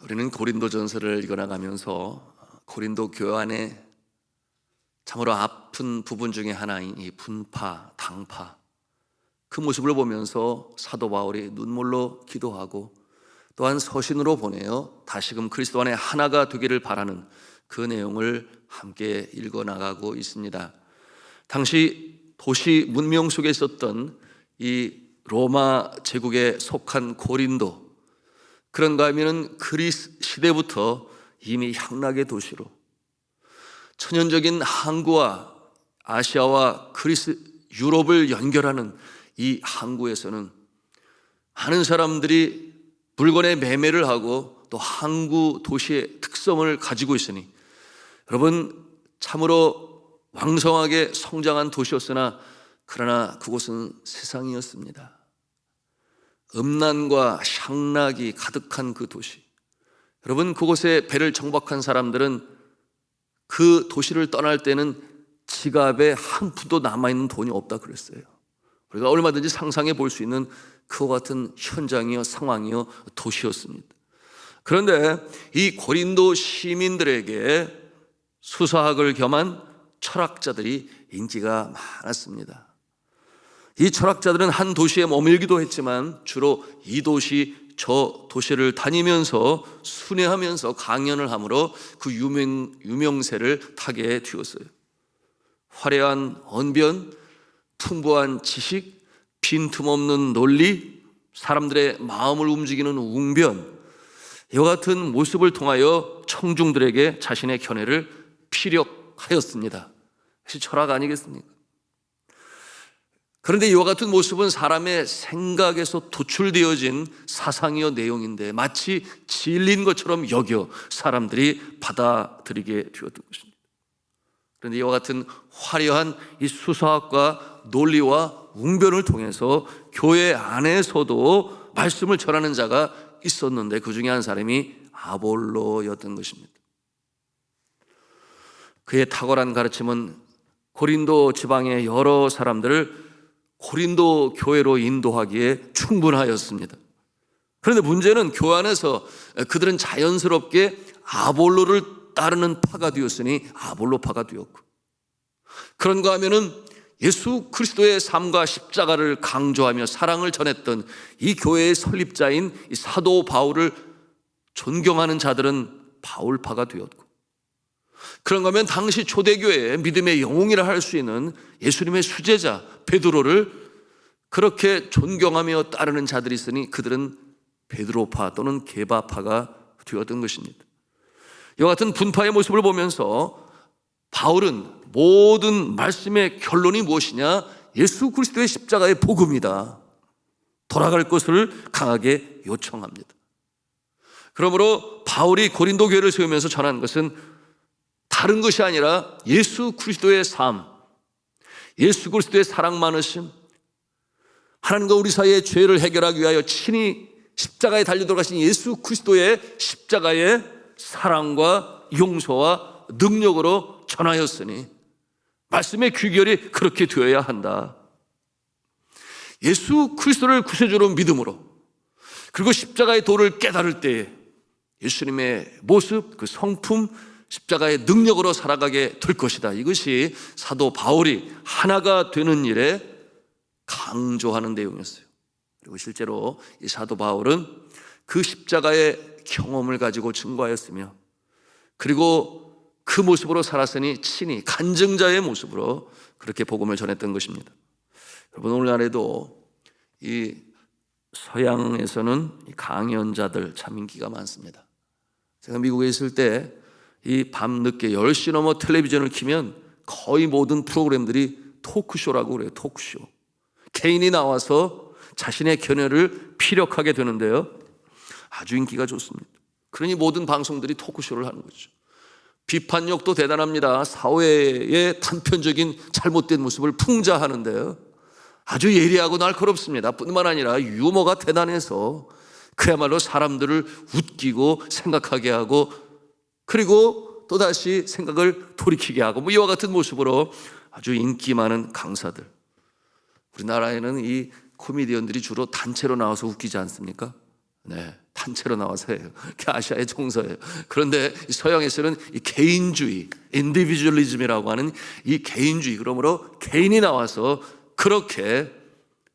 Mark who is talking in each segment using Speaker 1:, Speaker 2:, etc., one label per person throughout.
Speaker 1: 우리는 고린도전서를 읽어나가면서 고린도 교회 안에 참으로 아픈 부분 중에 하나인 이 분파, 당파, 그 모습을 보면서 사도 바울이 눈물로 기도하고 또한 서신으로 보내어 다시금 그리스도 안에 하나가 되기를 바라는 그 내용을 함께 읽어나가고 있습니다. 당시 도시 문명 속에 있었던 이 로마 제국에 속한 고린도, 그런가 하면은 그리스 시대부터 이미 향락의 도시로, 천연적인 항구와 아시아와 그리스, 유럽을 연결하는 이 항구에서는 많은 사람들이 물건의 매매를 하고 또 항구 도시의 특성을 가지고 있으니, 여러분, 참으로 왕성하게 성장한 도시였으나 그러나 그곳은 세상이었습니다. 음란과 향락이 가득한 그 도시, 여러분, 그곳에 배를 정박한 사람들은 그 도시를 떠날 때는 지갑에 한 푼도 남아있는 돈이 없다 그랬어요. 우리가 얼마든지 상상해 볼 수 있는 그와 같은 현장이요, 상황이요, 도시였습니다. 그런데 이 고린도 시민들에게 수사학을 겸한 철학자들이 인기가 많았습니다. 이 철학자들은 한 도시에 머물기도 했지만 주로 이 도시 저 도시를 다니면서 순회하면서 강연을 함으로 그 유명세를 타게 되었어요. 화려한 언변, 풍부한 지식, 빈틈없는 논리, 사람들의 마음을 움직이는 웅변, 이와 같은 모습을 통하여 청중들에게 자신의 견해를 피력하였습니다. 역시 철학 아니겠습니까? 그런데 이와 같은 모습은 사람의 생각에서 도출되어진 사상이요 내용인데 마치 진리인 것처럼 여겨 사람들이 받아들이게 되었던 것입니다. 그런데 이와 같은 화려한 이 수사학과 논리와 웅변을 통해서 교회 안에서도 말씀을 전하는 자가 있었는데 그 중에 한 사람이 아볼로였던 것입니다. 그의 탁월한 가르침은 고린도 지방의 여러 사람들을 고린도 교회로 인도하기에 충분하였습니다. 그런데 문제는 교회 안에서 그들은 자연스럽게 아볼로를 따르는 파가 되었으니 아볼로파가 되었고, 그런가 하면은 예수 그리스도의 삶과 십자가를 강조하며 사랑을 전했던 이 교회의 설립자인 이 사도 바울을 존경하는 자들은 바울파가 되었고, 그런가 하면 당시 초대교회의 믿음의 영웅이라 할 수 있는 예수님의 수제자 베드로를 그렇게 존경하며 따르는 자들이 있으니 그들은 베드로파 또는 게바파가 되었던 것입니다. 이와 같은 분파의 모습을 보면서 바울은 모든 말씀의 결론이 무엇이냐? 예수 그리스도의 십자가의 복음이다. 돌아갈 것을 강하게 요청합니다. 그러므로 바울이 고린도 교회를 세우면서 전한 것은 다른 것이 아니라 예수 그리스도의 삶, 예수 그리스도의 사랑 많으심, 하나님과 우리 사이의 죄를 해결하기 위하여 친히 십자가에 달려 들어가신 예수 그리스도의 십자가의 사랑과 용서와 능력으로 전하였으니 말씀의 귀결이 그렇게 되어야 한다. 예수 그리스도를 구세주로 믿음으로, 그리고 십자가의 도를 깨달을 때에 예수님의 모습, 그 성품, 십자가의 능력으로 살아가게 될 것이다. 이것이 사도 바울이 하나가 되는 일에 강조하는 내용이었어요. 그리고 실제로 이 사도 바울은 그 십자가의 경험을 가지고 증거하였으며, 그리고 그 모습으로 살았으니 친히 간증자의 모습으로 그렇게 복음을 전했던 것입니다. 여러분, 오늘날에도 이 서양에서는 강연자들 참 인기가 많습니다. 제가 미국에 있을 때 이 밤늦게 10시 넘어 텔레비전을 켜면 거의 모든 프로그램들이 토크쇼라고 그래요. 토크쇼. 개인이 나와서 자신의 견해를 피력하게 되는데요, 아주 인기가 좋습니다. 그러니 모든 방송들이 토크쇼를 하는 거죠. 비판력도 대단합니다. 사회의 단편적인 잘못된 모습을 풍자하는데요, 아주 예리하고 날카롭습니다. 뿐만 아니라 유머가 대단해서 그야말로 사람들을 웃기고 생각하게 하고, 그리고 또다시 생각을 돌이키게 하고, 이와 같은 모습으로 아주 인기 많은 강사들. 우리나라에는 이 코미디언들이 주로 단체로 나와서 웃기지 않습니까? 네, 단체로 나와서 해요. 그게 아시아의 정서예요. 그런데 서양에서는 이 개인주의, 인디비주얼리즘이라고 하는 이 개인주의, 그러므로 개인이 나와서 그렇게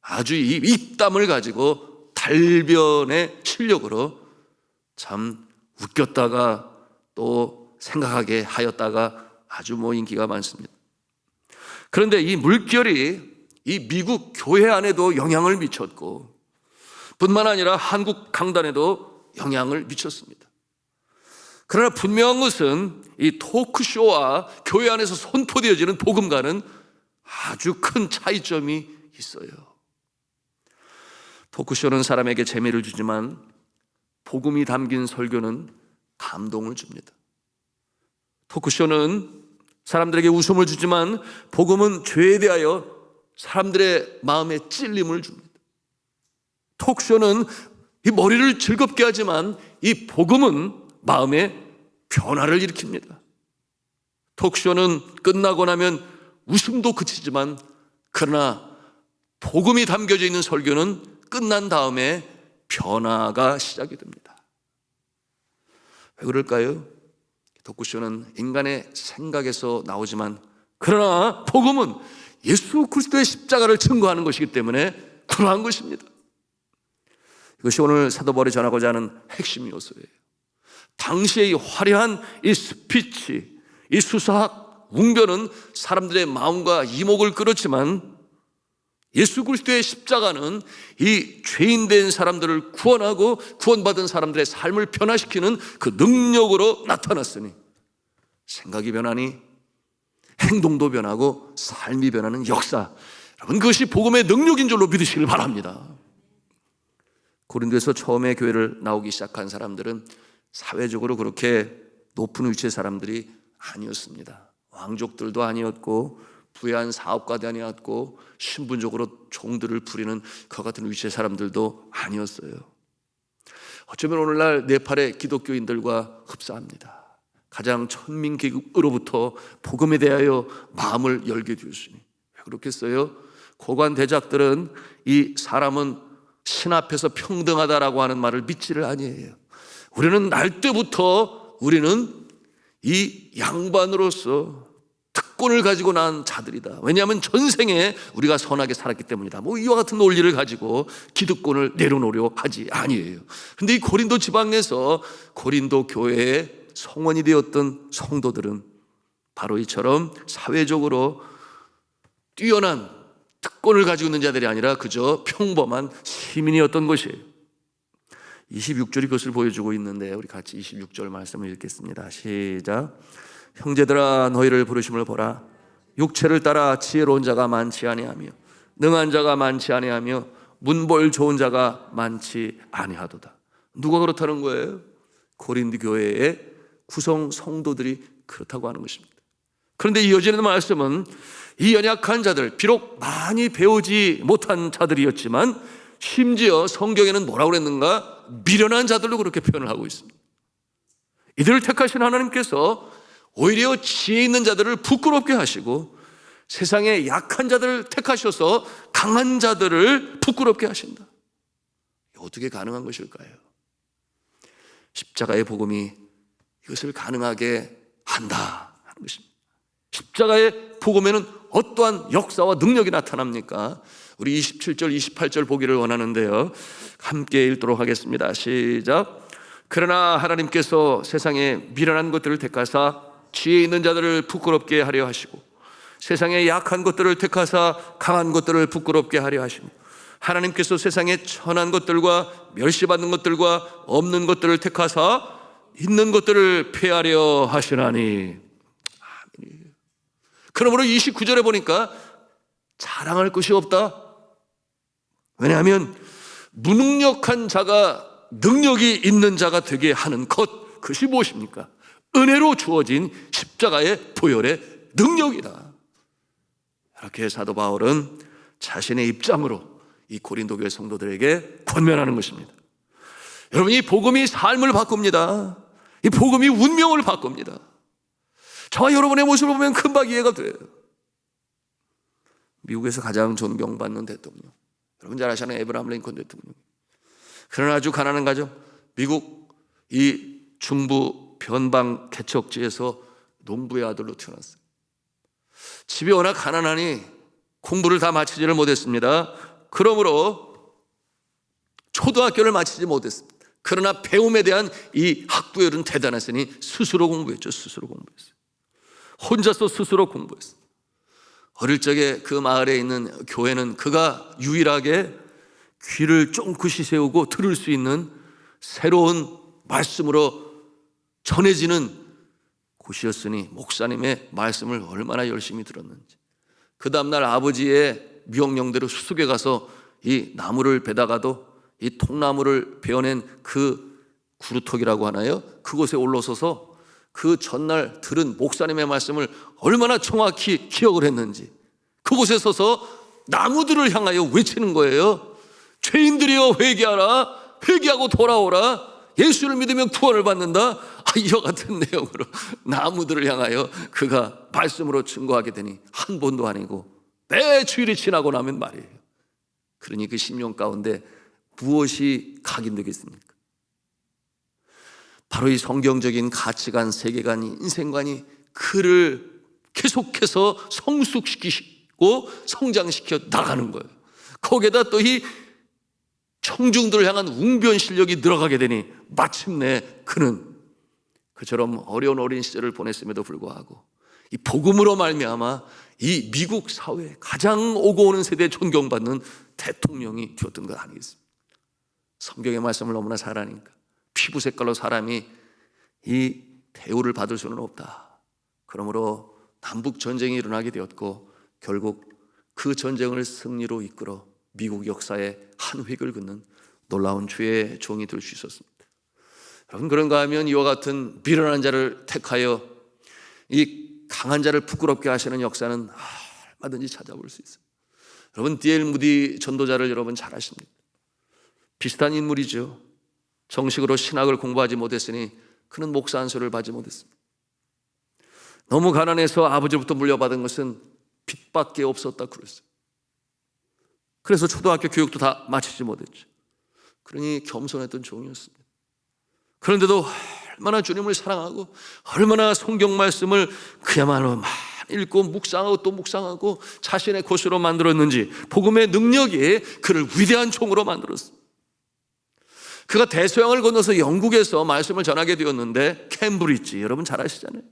Speaker 1: 아주 이 입담을 가지고 달변의 실력으로 참 웃겼다가 또 생각하게 하였다가 아주 인기가 많습니다. 그런데 이 물결이 이 미국 교회 안에도 영향을 미쳤고 뿐만 아니라 한국 강단에도 영향을 미쳤습니다. 그러나 분명한 것은 이 토크쇼와 교회 안에서 선포되어지는 복음과는 아주 큰 차이점이 있어요. 토크쇼는 사람에게 재미를 주지만 복음이 담긴 설교는 감동을 줍니다. 토크쇼는 사람들에게 웃음을 주지만 복음은 죄에 대하여 사람들의 마음에 찔림을 줍니다. 톡쇼는 이 머리를 즐겁게 하지만 이 복음은 마음에 변화를 일으킵니다. 톡쇼는 끝나고 나면 웃음도 그치지만 그러나 복음이 담겨져 있는 설교는 끝난 다음에 변화가 시작이 됩니다. 왜 그럴까요? 토크쇼는 인간의 생각에서 나오지만 그러나 복음은 예수 그리스도의 십자가를 증거하는 것이기 때문에 그러한 것입니다. 이것이 오늘 사도 바울이 전하고자 하는 핵심 요소예요. 당시의 이 화려한 이 스피치, 이 수사학 웅변은 사람들의 마음과 이목을 끌었지만 예수 그리스도의 십자가는 이 죄인된 사람들을 구원하고 구원받은 사람들의 삶을 변화시키는 그 능력으로 나타났으니 생각이 변하니 행동도 변하고 삶이 변하는 역사, 여러분 그것이 복음의 능력인 줄로 믿으시길 바랍니다. 고린도에서 처음에 교회를 나오기 시작한 사람들은 사회적으로 그렇게 높은 위치의 사람들이 아니었습니다. 왕족들도 아니었고 부유한 사업가도 아니었고 신분적으로 종들을 부리는 그 같은 위치의 사람들도 아니었어요. 어쩌면 오늘날 네팔의 기독교인들과 흡사합니다. 가장 천민계급으로부터 복음에 대하여 마음을 열게 되었으니 왜 그렇겠어요? 고관 대작들은 이 사람은 신 앞에서 평등하다라고 하는 말을 믿지를 아니해요. 우리는 날 때부터 우리는 이 양반으로서 특권을 가지고 난 자들이다. 왜냐하면 전생에 우리가 선하게 살았기 때문이다. 이와 같은 논리를 가지고 기득권을 내려놓으려 하지 아니에요. 그런데 이 고린도 지방에서 고린도 교회의 성원이 되었던 성도들은 바로 이처럼 사회적으로 뛰어난 특권을 가지고 있는 자들이 아니라 그저 평범한 시민이었던 것이에요. 26절이 그것을 보여주고 있는데 우리 같이 26절 말씀을 읽겠습니다. 시작. 형제들아 너희를 부르심을 보라. 육체를 따라 지혜로운 자가 많지 아니하며 능한 자가 많지 아니하며 문벌 좋은 자가 많지 아니하도다. 누가 그렇다는 거예요? 고린도 교회의 구성 성도들이 그렇다고 하는 것입니다. 그런데 이어지는 말씀은 이 연약한 자들, 비록 많이 배우지 못한 자들이었지만 심지어 성경에는 뭐라고 그랬는가? 미련한 자들로 그렇게 표현을 하고 있습니다. 이들을 택하신 하나님께서 오히려 지혜 있는 자들을 부끄럽게 하시고 세상에 약한 자들을 택하셔서 강한 자들을 부끄럽게 하신다. 어떻게 가능한 것일까요? 십자가의 복음이 이것을 가능하게 한다 하는 것입니다. 십자가의 복음에는 어떠한 역사와 능력이 나타납니까? 우리 27절, 28절 보기를 원하는데요. 함께 읽도록 하겠습니다. 시작. 그러나 하나님께서 세상에 미련한 것들을 택하사 지혜 있는 자들을 부끄럽게 하려 하시고 세상에 약한 것들을 택하사 강한 것들을 부끄럽게 하려 하시고 하나님께서 세상에 천한 것들과 멸시받는 것들과 없는 것들을 택하사 있는 것들을 폐하려 하시나니. 그러므로 29절에 보니까 자랑할 것이 없다. 왜냐하면 무능력한 자가 능력이 있는 자가 되게 하는 것, 그것이 무엇입니까? 은혜로 주어진 십자가의 보혈의 능력이다. 이렇게 사도 바울은 자신의 입장으로 이 고린도 교회 성도들에게 권면하는 것입니다. 여러분, 이 복음이 삶을 바꿉니다. 이 복음이 운명을 바꿉니다. 저와 여러분의 모습을 보면 금방 이해가 돼요. 미국에서 가장 존경받는 대통령, 여러분 잘 아시는 에브라함 링컨 대통령. 그러나 아주 가난한 가정, 미국 이 중부 변방 개척지에서 농부의 아들로 태어났어요. 집이 워낙 가난하니 공부를 다 마치지를 못했습니다. 그러므로 초등학교를 마치지 못했습니다. 그러나 배움에 대한 이 학구열은 대단했으니 스스로 공부했죠. 스스로 공부했어요. 혼자서 스스로 공부했어요. 어릴 적에 그 마을에 있는 교회는 그가 유일하게 귀를 쫑긋이 세우고 들을 수 있는 새로운 말씀으로 전해지는 곳이었으니 목사님의 말씀을 얼마나 열심히 들었는지. 그 다음날 아버지의 명령대로 수숙에 가서 이 나무를 베다가도 이 통나무를 베어낸 그 구루턱이라고 하나요? 그곳에 올라서서 그 전날 들은 목사님의 말씀을 얼마나 정확히 기억을 했는지 그곳에 서서 나무들을 향하여 외치는 거예요. 죄인들이여 회개하라, 회개하고 돌아오라, 예수를 믿으면 구원을 받는다. 이와 같은 내용으로 나무들을 향하여 그가 말씀으로 증거하게 되니 한 번도 아니고 매 주일이 지나고 나면 말이에요. 그러니 그 10년 가운데 무엇이 각인되겠습니까? 바로 이 성경적인 가치관, 세계관, 인생관이 그를 계속해서 성숙시키고 성장시켜 나가는 거예요. 거기에다 또 이 청중들을 향한 웅변 실력이 늘어가게 되니 마침내 그는 그처럼 어려운 어린 시절을 보냈음에도 불구하고 이 복음으로 말미암아 이 미국 사회에 가장 오고 오는 세대에 존경받는 대통령이 되었던 것 아니겠습니까? 성경의 말씀을 너무나 잘 아니까 피부 색깔로 사람이 이 대우를 받을 수는 없다. 그러므로 남북 전쟁이 일어나게 되었고 결국 그 전쟁을 승리로 이끌어 미국 역사에 한 획을 긋는 놀라운 주의 종이 될 수 있었습니다. 여러분, 그런가 하면 이와 같은 미련한 자를 택하여 이 강한 자를 부끄럽게 하시는 역사는 얼마든지 찾아볼 수 있어요. 여러분, D.L. 무디 전도자를 여러분 잘 아십니까? 비슷한 인물이죠. 정식으로 신학을 공부하지 못했으니 그는 목사 안수를 받지 못했습니다. 너무 가난해서 아버지부터 물려받은 것은 빚밖에 없었다 그랬어요. 그래서 초등학교 교육도 다 마치지 못했죠. 그러니 겸손했던 종이었습니다. 그런데도 얼마나 주님을 사랑하고 얼마나 성경 말씀을 그야말로 많이 읽고 묵상하고 또 묵상하고 자신의 곳으로 만들었는지 복음의 능력이 그를 위대한 종으로 만들었습니다. 그가 대서양을 건너서 영국에서 말씀을 전하게 되었는데 캠브리지, 여러분 잘 아시잖아요.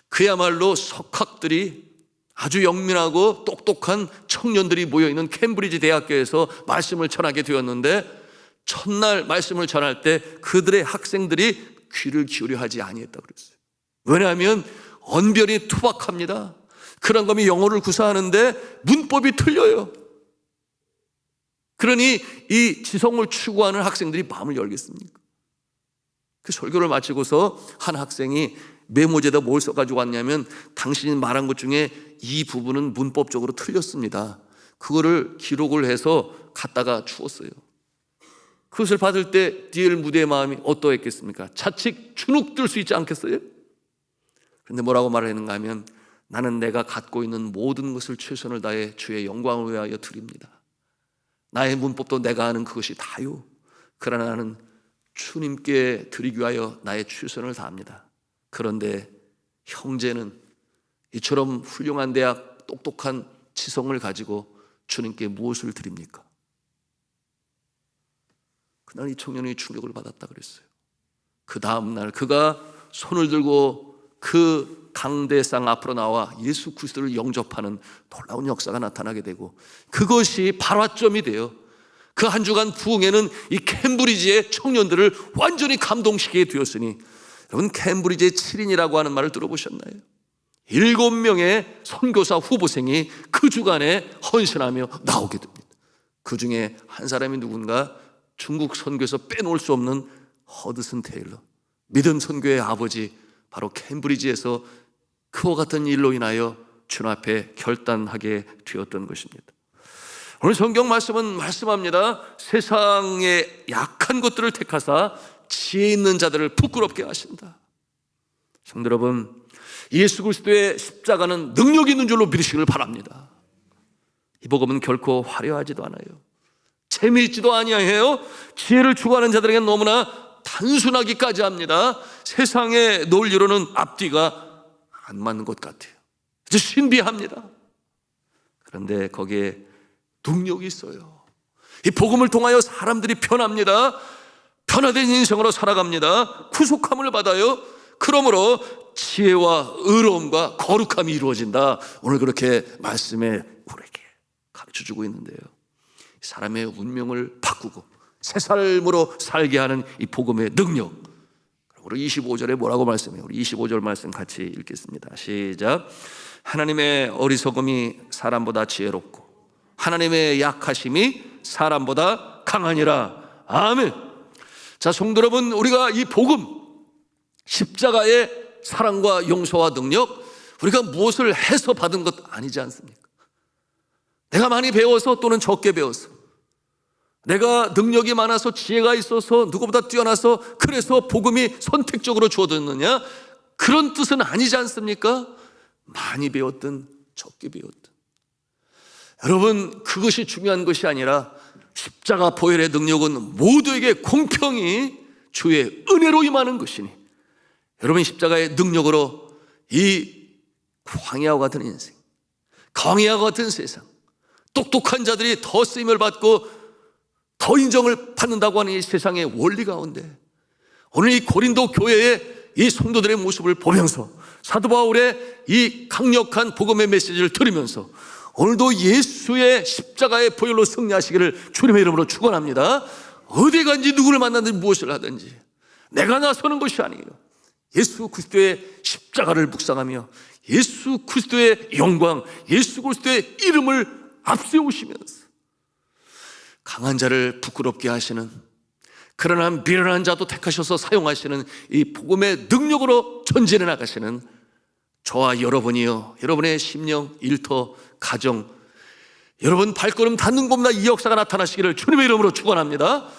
Speaker 1: 그야말로 석학들이 아주 영민하고 똑똑한 청년들이 모여있는 캠브리지 대학교에서 말씀을 전하게 되었는데 첫날 말씀을 전할 때 그들의 학생들이 귀를 기울여 하지 아니했다 그랬어요. 왜냐하면 언변이 투박합니다. 그런 감이 영어를 구사하는데 문법이 틀려요. 그러니 이 지성을 추구하는 학생들이 마음을 열겠습니까? 그 설교를 마치고서 한 학생이 메모지에다 뭘 써가지고 왔냐면 당신이 말한 것 중에 이 부분은 문법적으로 틀렸습니다. 그거를 기록을 해서 갖다가 주었어요. 그것을 받을 때 D.L. 무디의 마음이 어떠했겠습니까? 자칫 주눅들 수 있지 않겠어요? 그런데 뭐라고 말을 했는가 하면 나는 내가 갖고 있는 모든 것을 최선을 다해 주의 영광을 위하여 드립니다. 나의 문법도 내가 아는 그것이 다요. 그러나 나는 주님께 드리기 위하여 나의 최선을 다합니다. 그런데 형제는 이처럼 훌륭한 대학 똑똑한 지성을 가지고 주님께 무엇을 드립니까? 그날 이 청년이 충격을 받았다 그랬어요. 그 다음날 그가 손을 들고 그 강대상 앞으로 나와 예수 그리스도를 영접하는 놀라운 역사가 나타나게 되고 그것이 발화점이 돼요. 그 한 주간 부흥회는 이 캠브리지의 청년들을 완전히 감동시키게 되었으니 여러분, 캠브리지의 7인이라고 하는 말을 들어보셨나요? 7명의 선교사 후보생이 그 주간에 헌신하며 나오게 됩니다. 그 중에 한 사람이 누군가 중국 선교에서 빼놓을 수 없는 허드슨 테일러, 믿음 선교의 아버지, 바로 캠브리지에서 그와 같은 일로 인하여 주님 앞에 결단하게 되었던 것입니다. 오늘 성경 말씀은 말씀합니다. 세상의 약한 것들을 택하사 지혜 있는 자들을 부끄럽게 하신다. 성도 여러분, 예수 그리스도의 십자가는 능력 있는 줄로 믿으시길 바랍니다. 이 복음은 결코 화려하지도 않아요. 재미있지도 아니해요. 지혜를 추구하는 자들에게는 너무나 단순하기까지 합니다. 세상의 논리로는 앞뒤가 안 맞는 것 같아요. 아주 신비합니다. 그런데 거기에 능력이 있어요. 이 복음을 통하여 사람들이 변합니다. 변화된 인생으로 살아갑니다. 구속함을 받아요. 그러므로 지혜와 의로움과 거룩함이 이루어진다. 오늘 그렇게 말씀에 우리에게 가르쳐주고 있는데요. 사람의 운명을 바꾸고 새 삶으로 살게 하는 이 복음의 능력. 우리 25절에 뭐라고 말씀해요? 우리 25절 말씀 같이 읽겠습니다. 시작. 하나님의 어리석음이 사람보다 지혜롭고 하나님의 약하심이 사람보다 강하니라. 아멘. 자, 성도 여러분, 우리가 이 복음, 십자가의 사랑과 용서와 능력, 우리가 무엇을 해서 받은 것 아니지 않습니까? 내가 많이 배워서 또는 적게 배워서, 내가 능력이 많아서 지혜가 있어서 누구보다 뛰어나서 그래서 복음이 선택적으로 주어졌느냐? 그런 뜻은 아니지 않습니까? 많이 배웠든 적게 배웠든. 여러분, 그것이 중요한 것이 아니라 십자가 보혈의 능력은 모두에게 공평히 주의 은혜로 임하는 것이니, 여러분 십자가의 능력으로 이 광야와 같은 인생, 광야와 같은 세상, 똑똑한 자들이 더 쓰임을 받고 더 인정을 받는다고 하는 이 세상의 원리 가운데 오늘 이 고린도 교회의 이 성도들의 모습을 보면서 사도 바울의 이 강력한 복음의 메시지를 들으면서 오늘도 예수의 십자가의 보혈로 승리하시기를 주님의 이름으로 축원합니다. 어디 간지 누구를 만나든지 무엇을 하든지 내가 나서는 것이 아니에요. 예수 그리스도의 십자가를 묵상하며 예수 그리스도의 영광, 예수 그리스도의 이름을 앞세우시면서 강한 자를 부끄럽게 하시는, 그러나 미련한 자도 택하셔서 사용하시는 이 복음의 능력으로 전진해 나가시는 저와 여러분이요, 여러분의 심령, 일터, 가정, 여러분 발걸음 닿는 곳마다 이 역사가 나타나시기를 주님의 이름으로 축원합니다.